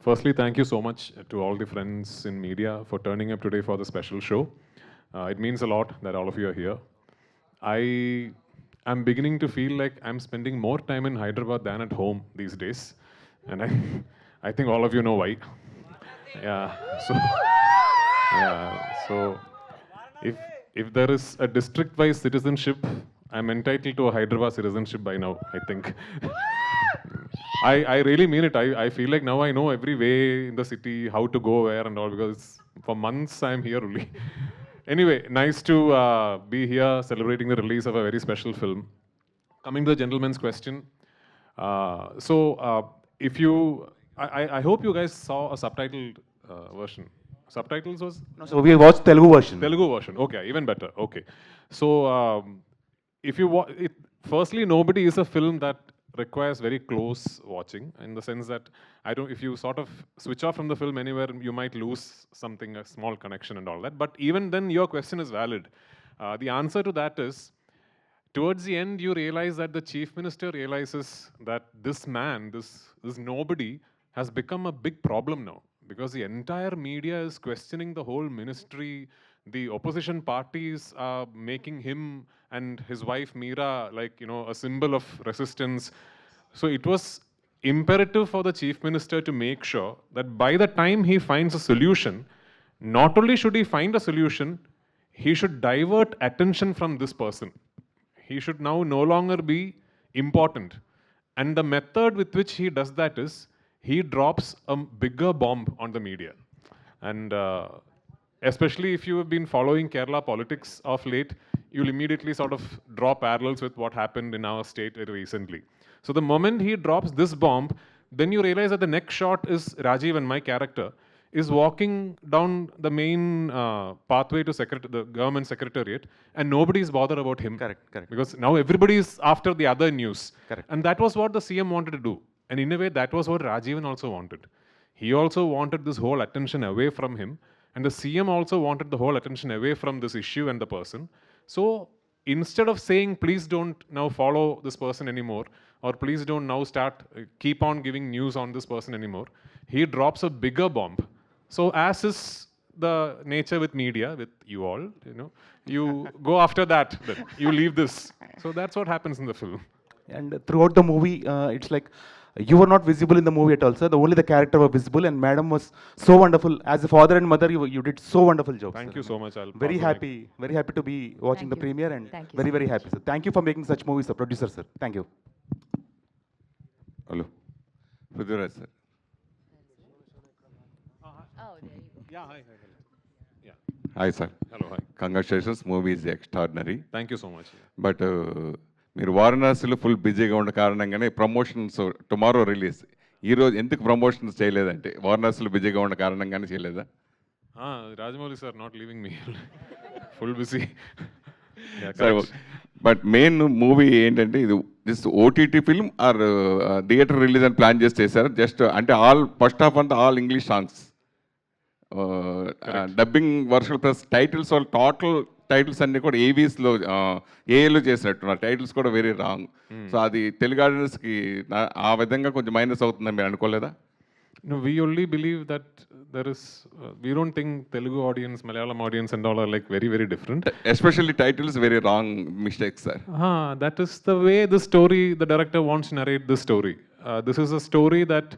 Firstly, thank you so much to all the friends in media for turning up today for the special show. It means a lot that all of you are here. I am beginning to feel like I'm spending more time in Hyderabad than at home these days, and I think all of you know why. Yeah. So so if if there is a district-wise citizenship, I'm entitled to a Hyderabad citizenship by now, I think. I really mean it. I feel like now I know every way in the city, how to go where and all, because for months I'm here only. Anyway, nice to be here celebrating the release of a very special film. Coming to the gentleman's question. If you, I hope you guys saw a subtitled version. Subtitles was? No, so we watched Telugu version. Telugu version. Okay, even better. Okay. So, if you firstly, nobody is a film that requires very close watching in the sense that if you sort of switch off from the film anywhere, you might lose something, a small connection and all that. But even then, your question is valid. The answer to that is, towards the end, you realize that the chief minister realizes that this man, this nobody, has become a big problem now because the entire media is questioning the whole ministry. The opposition parties are making him and his wife Meera a symbol of resistance. So it was imperative for the chief minister to make sure that by the time he finds a solution, not only should he find a solution, he should divert attention from this person. He should now no longer be important. And the method with which he does that is he drops a bigger bomb on the media. And especially if you have been following Kerala politics of late, you'll immediately sort of draw parallels with what happened in our state recently. So the moment he drops this bomb, then you realize that the next shot is Rajiv and my character is walking down the main pathway to the government secretariat, and nobody is bothered about him. Correct. Because now everybody is after the other news. Correct. And that was what the CM wanted to do. And in a way, that was what Rajivan also wanted. He also wanted this whole attention away from him, and the CM also wanted the whole attention away from this issue and the person. So instead of saying, please don't now follow this person anymore, or please don't now keep on giving news on this person anymore, he drops a bigger bomb. So as is the nature with media, with you all, you go after that, you leave this. So that's what happens in the film. And throughout the movie, it's like you were not visible in the movie at all, sir. Only the character was visible, and madam was so wonderful. As a father and mother, you did so wonderful job. Thank sir. you so much. Very happy to be watching the premiere, and Thank you very, so very much. happy, sir. Thank you for making such movies, sir. Producer, sir. Thank you. Hello. Prithviraj, sir. Oh, there you go. Yeah, hi. Yeah. Hi, sir. Hello, hi. Congratulations. Movie is extraordinary. Thank you so much. But మీరు వారణాసిలో full బిజీగా ఉన్న కారణంగానే promotions tomorrow release ఈరోజు ఎందుకు promotions చేయలేదంటే వారణాసిలో బిజీగా ఉన్న కారణంగానే చేయలేదా? Rajamouli sir not leaving me. Full busy. But main movie ఏంటంటే ఇది this OTT film or theatre release అని ప్లాన్ చేసి చేశారు. జస్ట్ అంటే ఫస్ట్ హాఫ్ అంతా all English songs, dubbing version plus titles వాళ్ళు టోటల్ టైటిల్స్ అన్నీ కూడా ఏవీస్లో ఏఏలో చేసినట్టున్నారు. టైటిల్స్ కూడా వెరీ రాంగ్. సో అది తెలుగు ఆడియన్స్కి ఆ విధంగా కొంచెం మైనస్ అవుతుందని మీరు అనుకోలేదా? No, we only believe that there is, we don't think Telugu audience, Malayalam audience and all are like very, very different. Especially titles, very wrong mistakes, sir. That is the way the story, the director wants to narrate this story. This is a story that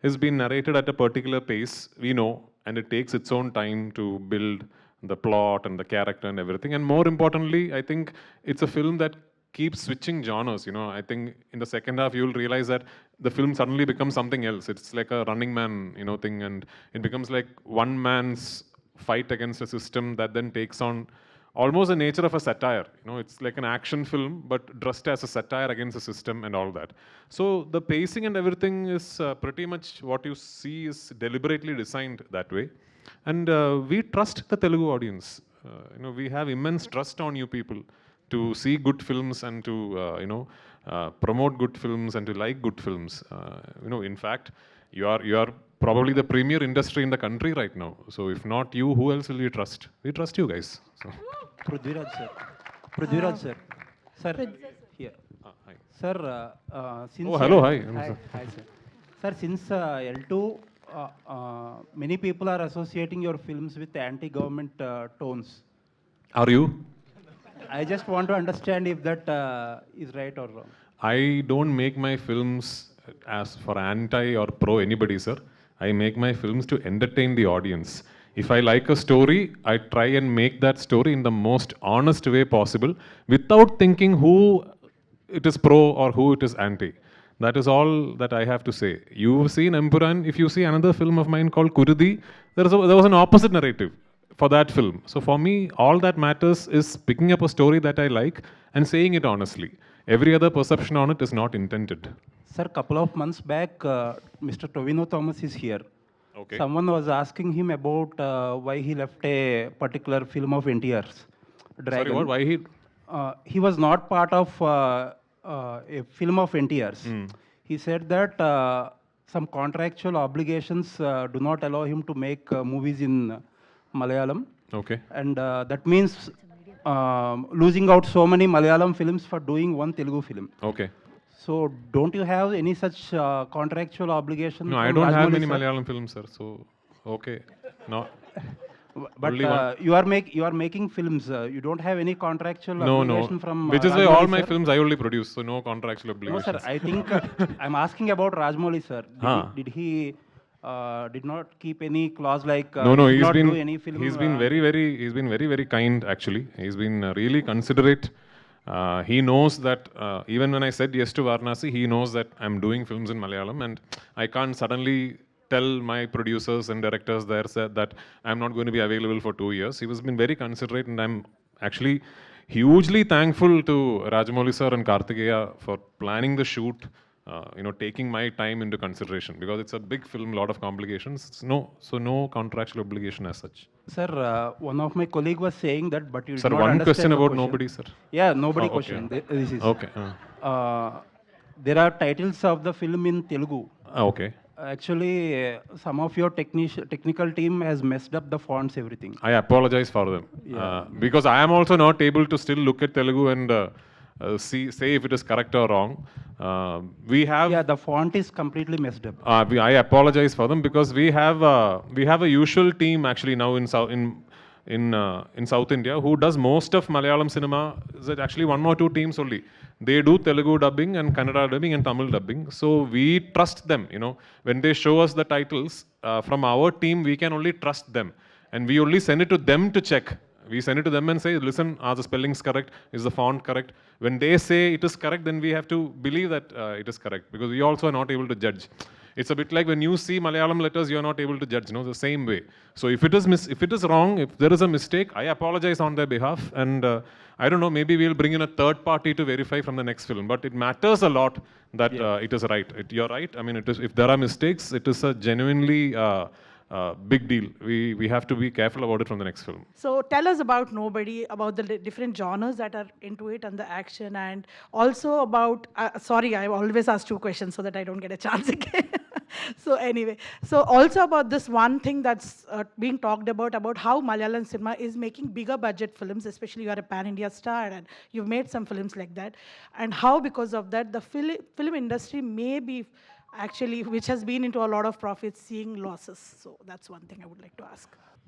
has been narrated at a particular pace, we know, and it takes its own time to build the plot and the character and everything. And more importantly, I think it's a film that keeps switching genres. I think in the second half you'll realize that the film suddenly becomes something else. It's like a Running Man, thing, and it becomes like one man's fight against a system that then takes on almost the nature of a satire. It's like an action film, but dressed as a satire against the system and all that. So the pacing and everything is pretty much what you see is deliberately designed that way. And we trust the Telugu audience. We have immense trust on you people to see good films and to promote good films and to like good films. In fact, you are probably the premier industry in the country right now. So if not you, who else will we trust? We trust you guys. So. Prithviraj sir. Prithviraj sir. Sir, here. Hi. Sir, since... Oh, hello, hi. Hi, sir. Sir, since L2 Many people are associating your films with anti-government tones. Are you? I just want to understand if that is right or wrong. I don't make my films as for anti or pro anybody, sir. I make my films to entertain the audience. If I like a story, I try and make that story in the most honest way possible without thinking who it is pro or who it is anti. That is all that I have to say. You've seen Empuran. If you see another film of mine called Kurudi, there was an opposite narrative for that film. So for me, all that matters is picking up a story that I like and saying it honestly. Every other perception on it is not intended. Sir, couple of months back, Mr. Tovino Thomas is here. Okay. Someone was asking him about why he left a particular film of NTR's, Dragon. Sorry, what? Why he? He was not part of a film of NTR's. He said that some contractual obligations do not allow him to make movies in Malayalam. Okay. And that means losing out so many Malayalam films for doing one Telugu film. Okay. So don't you have any such contractual obligation? No, I from don't have Rajamouli, many sir? Malayalam films, sir. So, okay. No. But Only one. you are making films. You don't have any contractual No, obligation no. from Which is why all Rajamouli, my sir? films I only produce, so no contractual No, obligations. sir. I think I'm asking about Rajamouli, sir. Did he did not keep any clause like No, did he's not been do any film? he's been very kind actually. He's been really considerate. He knows that even when I said yes to Varanasi, he knows that I'm doing films in Malayalam, and I can't suddenly tell my producers and directors there said that I'm not going to be available for 2 years. He has been very considerate, and I'm actually hugely thankful to Rajamouli sir and Kartikeya for planning the shoot. Taking my time into consideration because it's a big film, lot of complications. So no contractual obligation as such. Sir, one of my colleague was saying that, but you did Sir, not one understand question the about question. nobody, sir. Yeah, nobody okay. question. This is Okay. there are titles of the film in Telugu. Okay. Actually, some of your technical team has messed up the fonts, everything. I apologize for them because I am also not able to still look at Telugu and say if it is correct or wrong. We have. Yeah, the font is completely messed up. I apologize for them because we have a usual team actually now in South India who does most of Malayalam cinema. Is it actually one or two teams only? They do Telugu dubbing and Kannada dubbing and Tamil dubbing. So we trust them. When they show us the titles from our team, we can only trust them, and we only send it to them to check. We send it to them and say, listen, are the spellings correct? Is the font correct? When they say it is correct, then we have to believe that it is correct because we also are not able to judge. It's a bit like when you see Malayalam letters, you are not able to judge, the same way. So if it is wrong, if there is a mistake, I apologize on their behalf. And I don't know, maybe we'll bring in a third party to verify from the next film. But it matters a lot that it is right. You're right. I mean, if there are mistakes, it is a genuinely big deal. We have to be careful about it from the next film. So tell us about Nobody, about the different genres that are into it and the action, and also about, sorry, I always ask two questions so that I don't get a chance again. So anyway, so also about this one thing that's being talked about how Malayalam cinema is making bigger budget films, especially you are a pan-India star and you've made some films like that, and how because of that the film industry may be actually, which has been into a lot of profits, seeing losses. So that's one thing I would like to ask.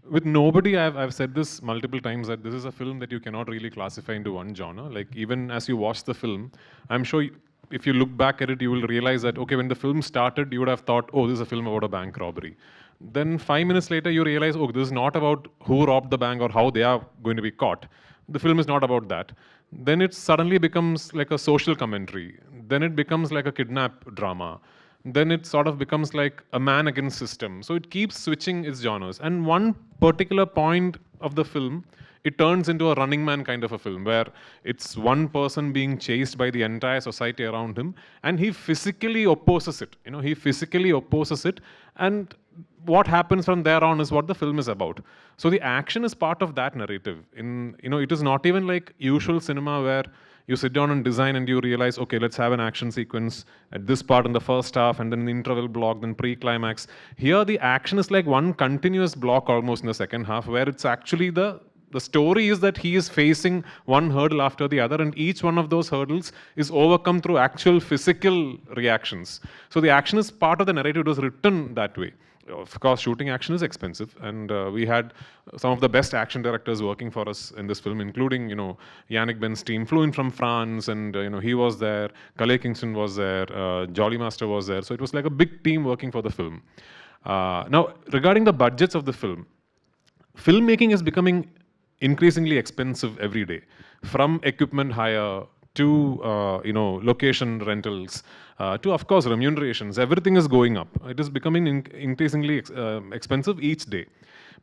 With Nobody, I've said this multiple times that this is a film that you cannot really classify into one genre. Like even as you watch the film, I'm sure if you look back at it, you will realize that, okay, when the film started, you would have thought, oh, this is a film about a bank robbery. Then 5 minutes later, you realize, oh, this is not about who robbed the bank or how they are going to be caught. The film is not about that. Then it suddenly becomes like a social commentary. Then it becomes like a kidnap drama. Then it sort of becomes like a man against system. So it keeps switching its genres. And one particular point of the film, it turns into a Running Man kind of a film where it's one person being chased by the entire society around him, and he physically opposes it. He physically opposes it, and what happens from there on is what the film is about. So the action is part of that narrative. It is not even like usual cinema where you sit down and design and you realize, okay, let's have an action sequence at this part in the first half and then the interval block, then pre-climax. Here the action is like one continuous block almost in the second half where it's actually the story is that he is facing one hurdle after the other, and each one of those hurdles is overcome through actual physical reactions. So the action is part of the narrative. It was written that way. of course, shooting action is expensive, and we had some of the best action directors working for us in this film, including, Yannick Ben's team flew in from France, and he was there, Kalei Kingston was there, Jolly Master was there, so it was like a big team working for the film. Now, regarding the budgets of the film, filmmaking is becoming increasingly expensive every day, from equipment hire to location rentals to, of course, remunerations. Everything is going up. It is becoming increasingly expensive each day.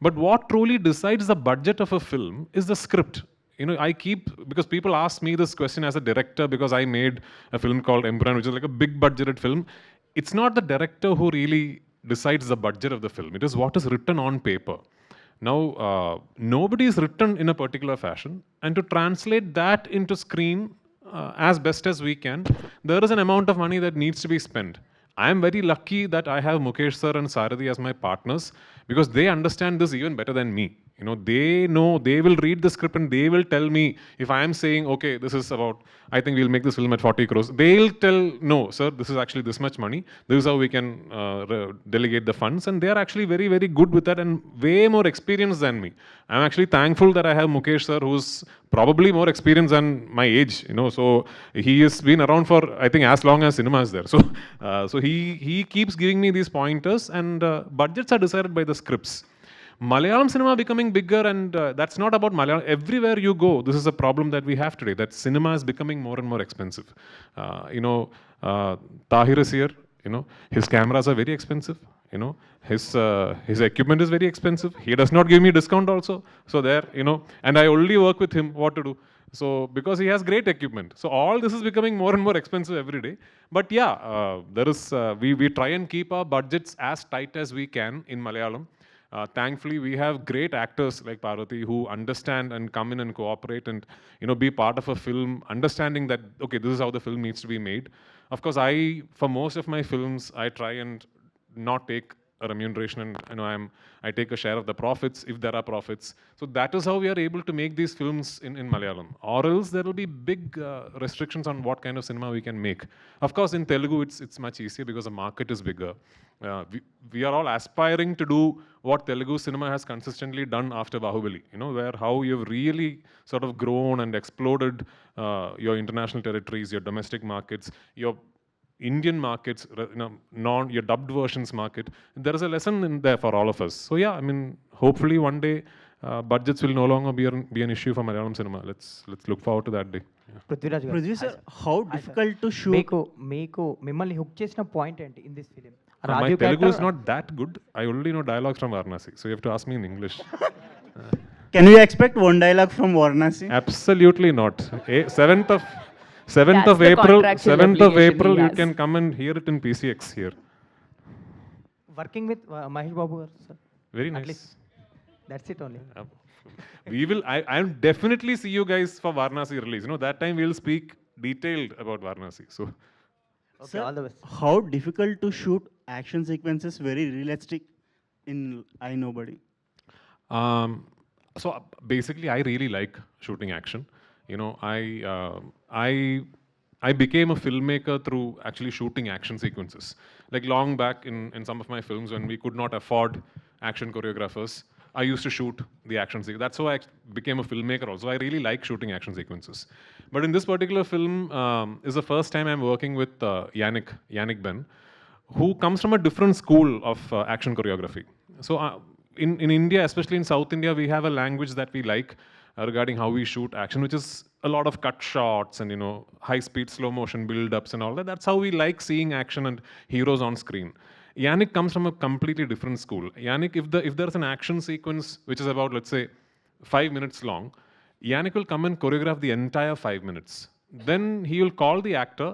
But what truly decides the budget of a film is the script. Because people ask me this question as a director, because I made a film called Emperor, which is like a big budgeted film. It's not the director who really decides the budget of the film. It is what is written on paper. Now, nobody is written in a particular fashion, and to translate that into screen as best as we can, there is an amount of money that needs to be spent. I am very lucky that I have Mukesh sir and Sarathi as my partners, because they understand this even better than me. They know, they will read the script and they will tell me if I am saying, okay, this is about, I think we'll make this film at 40 crores. They'll tell, no, sir, this is actually this much money. This is how we can delegate the funds. And they are actually very, very good with that and way more experienced than me. I'm actually thankful that I have Mukesh sir, who's probably more experienced than my age. So he has been around for, I think, as long as cinema is there. So he keeps giving me these pointers, and budgets are decided by the scripts. Malayalam cinema becoming bigger, and that's not about Malayalam. Everywhere you go, this is a problem that we have today, that cinema is becoming more and more expensive. Tahir is here, his cameras are very expensive, his equipment is very expensive. He does not give me discount also. So there, and I only work with him what to do. So because he has great equipment. So all this is becoming more and more expensive every day. But yeah, we try and keep our budgets as tight as we can in Malayalam. Thankfully, we have great actors like Parvathy who understand and come in and cooperate and be part of a film, understanding that, okay, this is how the film needs to be made. Of course, for most of my films, I try and not take a remuneration, and I take a share of the profits if there are profits. So that is how we are able to make these films in Malayalam. Or else there will be big restrictions on what kind of cinema we can make. Of course, in Telugu, it's much easier because the market is bigger. We are all aspiring to do what Telugu cinema has consistently done after Bahubali, where how you've really sort of grown and exploded your international territories, your domestic markets, your Indian markets, your dubbed versions market. There is a lesson in there for all of us. So yeah, hopefully one day budgets will no longer be an issue for Malayalam cinema. Let's look forward to that day. Prithviraj garu. Producer, how difficult to shoot? మీకు మిమ్మల్ని hook చేసిన point ఏంటి in this film? My Telugu is not that good. I only know dialogues from Varanasi, so you have to ask me in English. Can we expect one dialogue from Varanasi? Absolutely not. 7th of That's the April, contractual 7th of obligation April, he you has. can come and hear it in PCX here. Working with Mahesh Babu గారు sir, Very at nice. least that's it only. We will. I'll definitely see you guys for Varanasi release. That time we'll speak detailed about Varanasi. So. Okay, all the best. How difficult to shoot action sequences very realistic in I Nobody? So basically, I really like shooting action. I became a filmmaker through actually shooting action sequences. Like long back in some of my films, when we could not afford action choreographers, I used to shoot the action sequence. That's how I became a filmmaker also. I really like shooting action sequences. But in this particular film, is the first time I'm working with Yannick Ben, who comes from a different school of action choreography. So in India, especially in South India, we have a language that we like regarding how we shoot action, which is a lot of cut shots and high-speed slow motion build-ups and all that. That's how we like seeing action and heroes on screen. Yannick comes from a completely different school. Yannick, if there's an action sequence which is about, let's say, 5 minutes long, Yannick will come and choreograph the entire 5 minutes. Then he will call the actor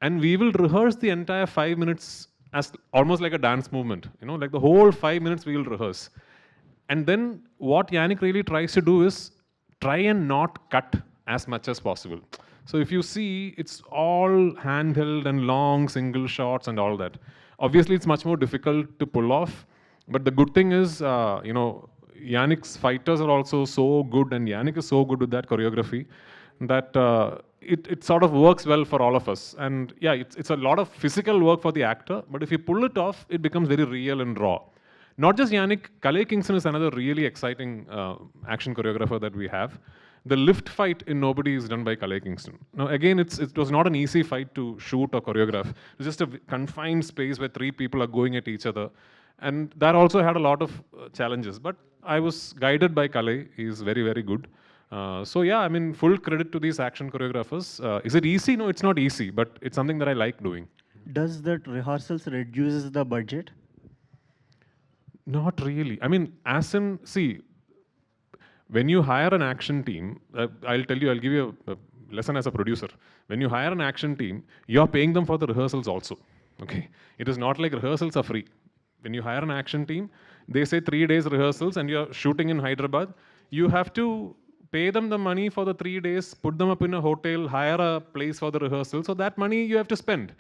and we will rehearse the entire 5 minutes as almost like a dance movement. Like the whole 5 minutes we will rehearse. And then what Yannick really tries to do is try and not cut as much as possible. So if you see, it's all handheld and long single shots and all that. Obviously, it's much more difficult to pull off. But the good thing is, Yannick's fighters are also so good, and Yannick is so good with that choreography that it sort of works well for all of us. And yeah, it's a lot of physical work for the actor, but if you pull it off, it becomes very real and raw. not just Yannick, Kalei Kingston is another really exciting action choreographer that we have. The lift fight in Nobody is done by Kalei Kingston. Now, again, it was not an easy fight to shoot or choreograph. It was just a confined space where 3 people are going at each other. And that also had a lot of challenges. But I was guided by Kalei. He's very, very good. So yeah, I mean, full credit to these action choreographers. Is it easy? No, it's not easy, but it's something that I like doing. Does that rehearsals reduces the budget? Not really. I mean, see, when you hire an action team, I'll give you a lesson as a producer. When you hire an action team, you're paying them for the rehearsals also. Okay? It is not like rehearsals are free. When you hire an action team, they say 3 days rehearsals and you're shooting in Hyderabad, you have to pay them the money for the 3 days, put them up in a hotel, hire a place for the rehearsal. So that money you have to spend.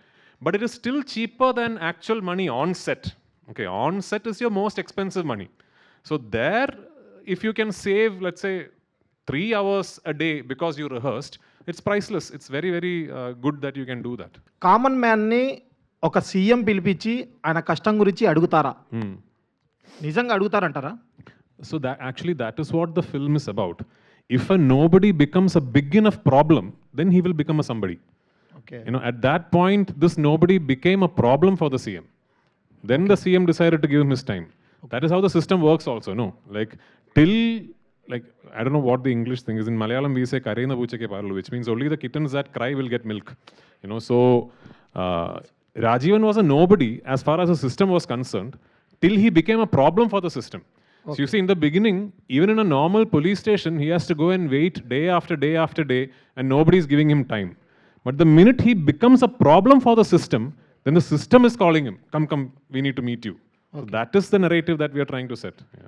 But it is still cheaper than actual money on set. Okay, on set is your most expensive money. So there, if you can save, let's say, 3 hours a day because you rehearsed, it's priceless. It's very, very good that you can do that. Common మ్యాన్ని ఒక CM పిలిపించి ఆయన కష్టం గురించి అడుగుతారా? నిజంగా అడుగుతారంటారా? So that is what the film is about. If a nobody becomes a big enough problem, then he will become a somebody. Okay. You know, at that point, this nobody became a problem for the CM. Then the CM decided to give him his time. That is how the system works also, no? Like, I don't know what the English thing is. In Malayalam, we say, Karena Buchake Parlu, which means only the kittens that cry will get milk. You know, so Rajivan was a nobody as far as the system was concerned, till he became a problem for the system. Okay. So you see, in the beginning, even in a normal police station, he has to go and wait day after day after day, and nobody is giving him time. But the minute he becomes a problem for the system, then the system is calling him, come, we need to meet you. Okay. So that is the narrative that we are trying to set. Yeah.